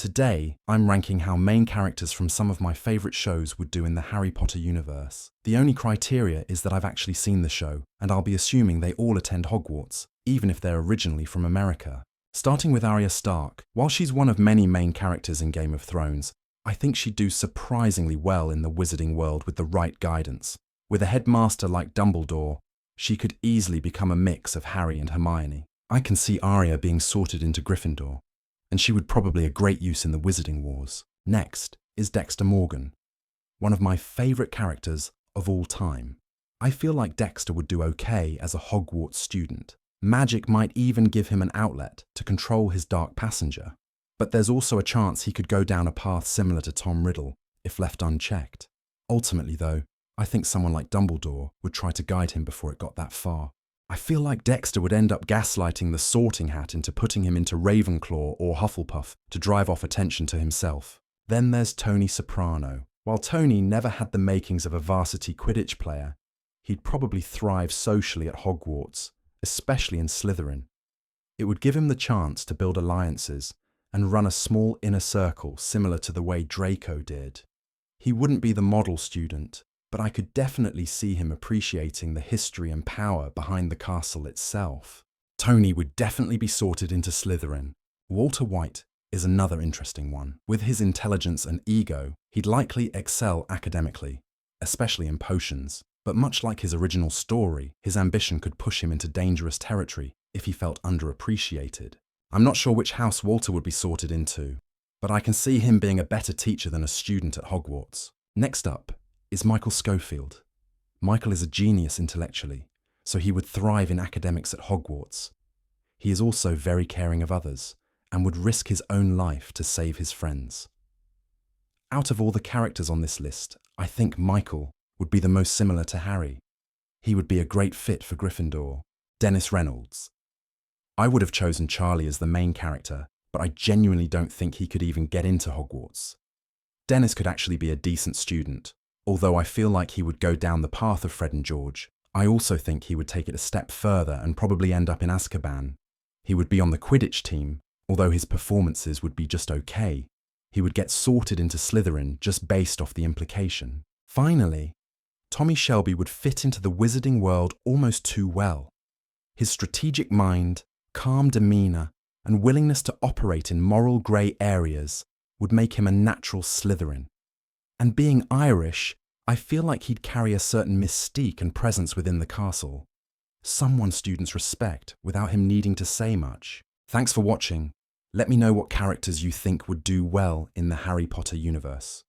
Today, I'm ranking how main characters from some of my favourite shows would do in the Harry Potter universe. The only criteria is that I've actually seen the show, and I'll be assuming they all attend Hogwarts, even if they're originally from America. Starting with Arya Stark, while she's one of many main characters in Game of Thrones, I think she'd do surprisingly well in the wizarding world with the right guidance. With a headmaster like Dumbledore, she could easily become a mix of Harry and Hermione. I can see Arya being sorted into Gryffindor, and she would probably a great use in the Wizarding Wars. Next is Dexter Morgan, one of my favourite characters of all time. I feel like Dexter would do okay as a Hogwarts student. Magic might even give him an outlet to control his dark passenger. But there's also a chance he could go down a path similar to Tom Riddle if left unchecked. Ultimately though, I think someone like Dumbledore would try to guide him before it got that far. I feel like Dexter would end up gaslighting the Sorting Hat into putting him into Ravenclaw or Hufflepuff to drive off attention to himself. Then there's Tony Soprano. While Tony never had the makings of a varsity Quidditch player, he'd probably thrive socially at Hogwarts, especially in Slytherin. It would give him the chance to build alliances and run a small inner circle similar to the way Draco did. He wouldn't be the model student, but I could definitely see him appreciating the history and power behind the castle itself. Tony would definitely be sorted into Slytherin. Walter White is another interesting one. With his intelligence and ego, he'd likely excel academically, especially in potions. But much like his original story, his ambition could push him into dangerous territory if he felt underappreciated. I'm not sure which house Walter would be sorted into, but I can see him being a better teacher than a student at Hogwarts. Next up is Michael Scofield. Michael is a genius intellectually, so he would thrive in academics at Hogwarts. He is also very caring of others and would risk his own life to save his friends. Out of all the characters on this list, I think Michael would be the most similar to Harry. He would be a great fit for Gryffindor. Dennis Reynolds. I would have chosen Charlie as the main character, but I genuinely don't think he could even get into Hogwarts. Dennis could actually be a decent student, although I feel like he would go down the path of Fred and George. I also think he would take it a step further and probably end up in Azkaban. He would be on the Quidditch team, although his performances would be just okay. He would get sorted into Slytherin just based off the implication. Finally, Tommy Shelby would fit into the wizarding world almost too well. His strategic mind, calm demeanour, and willingness to operate in moral grey areas would make him a natural Slytherin. And being Irish, I feel like he'd carry a certain mystique and presence within the castle. Someone students respect without him needing to say much. Thanks for watching. Let me know what characters you think would do well in the Harry Potter universe.